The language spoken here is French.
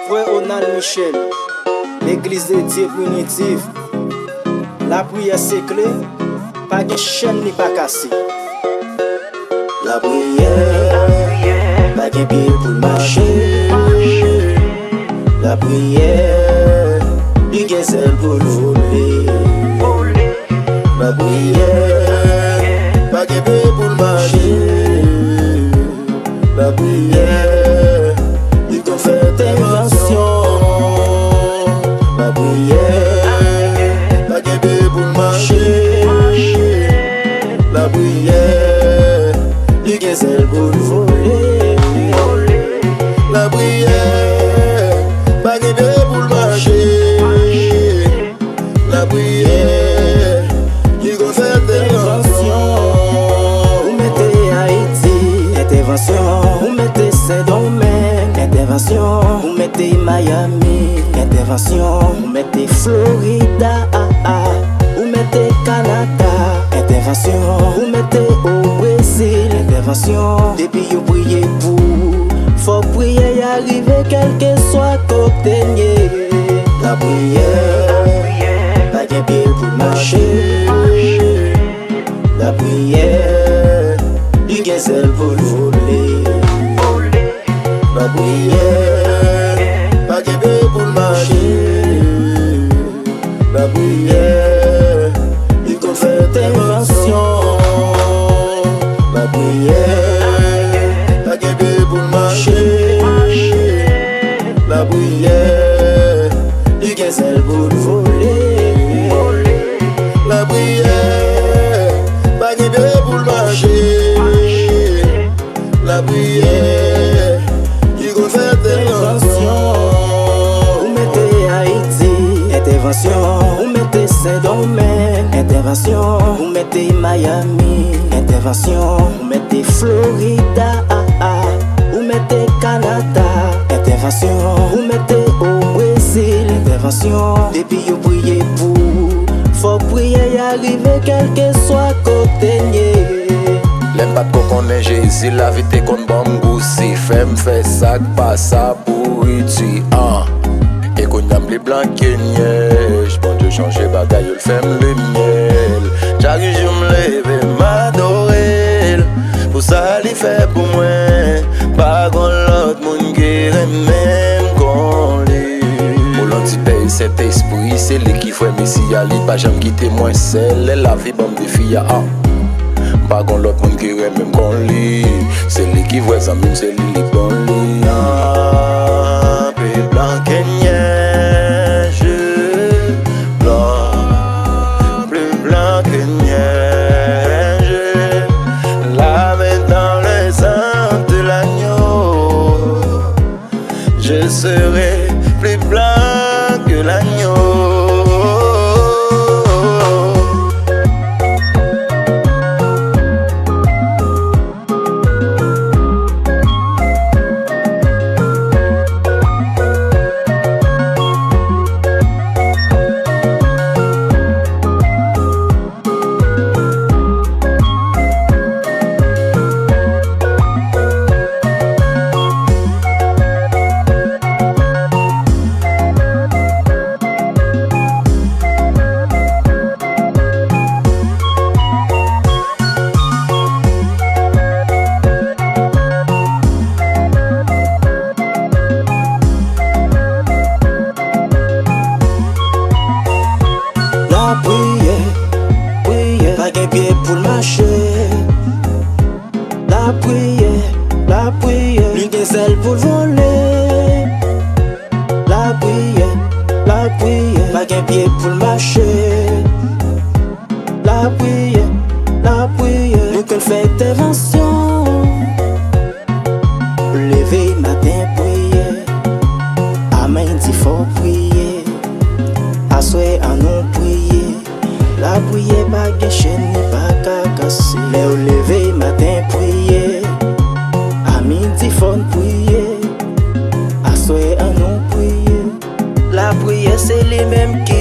Frère Ronald Michel, l'église de Dieu primitive. La prière c'est clé, pas de chaîne ni pas cassé. La prière, pas de pied pour marcher. La prière, du gazelle pour voler. La prière, pas de pied pour marcher. La prière, du qu'on fait invention. La prière, pas de pied pour marcher. La prière, du gazelle pour voler. La prière, pas de pied pour marcher. La prière, du qu'on fait invention. Vous mettez Haïti, intervention. Vous mettez Saint-Domingue, intervention. Vous mettez Miami, intervention. Vous mettez Florida, vous mettez Canada, intervention. Vous mettez au Brésil, intervention. Depuis vous priez pour, faut prier y arriver quel que soit côté. La prière, pas de pied pour marcher. La prière, du gazelle pour voler. La prière, pas de pied pour marcher. La prière, du qu'on fait invention. La prière, pas de pied pour marcher. La prière, du gazelle pour voler. La prière, pas de pied pour marcher. La prière, du qu'on fait invention. Vous mettez Haïti, intervention. Vous mettez Saint-Domingue, intervention. Vous mettez Miami, intervention. Vous mettez Florida, vous mettez Canada, intervention. Vous mettez au Brésil, intervention. Depuis vous priez pour, faut prier y arriver quel que soit côté. L'impact qu'on connaît Jésus, la vie t'es qu'on bombe goussi. Femme fait ça, pas ça pour uti. Et qu'on aime les blancs qui neige. Bon Dieu changer bagaille, le femme le miel. Chaque jour me lève, m'adorer. Pour ça, il fait pour moi. Pas grand l'autre monde qui aime même qu'on lit. Pour l'anti-pays, cet esprit, c'est lui qui fait Messie. Ali, pas jamais quitter moi seul. La vie, bombe des filles, pas qu'on l'autre monde qui aime même qu'on lit. C'est lui qui voit ça même, c'est lui qui bon lit. Plus blanc que neige. Blanc, plus blanc que neige. Lavé dans le sang de l'agneau. Je serai plus blanc que l'agneau. La prière, pas de pied pour marcher. La prière, lui gazelle pour voler. La prière, pas de pied pour marcher. La prière, nous qu'on fait intervention. Lever matin prier, amen dit faut prier. Assoyer à nous prier. La prière pas de chaîne ni pas qu'à casser. Les lever matin prier, à midi faut prier. Assoyer à nous prier. La prière c'est les mêmes qui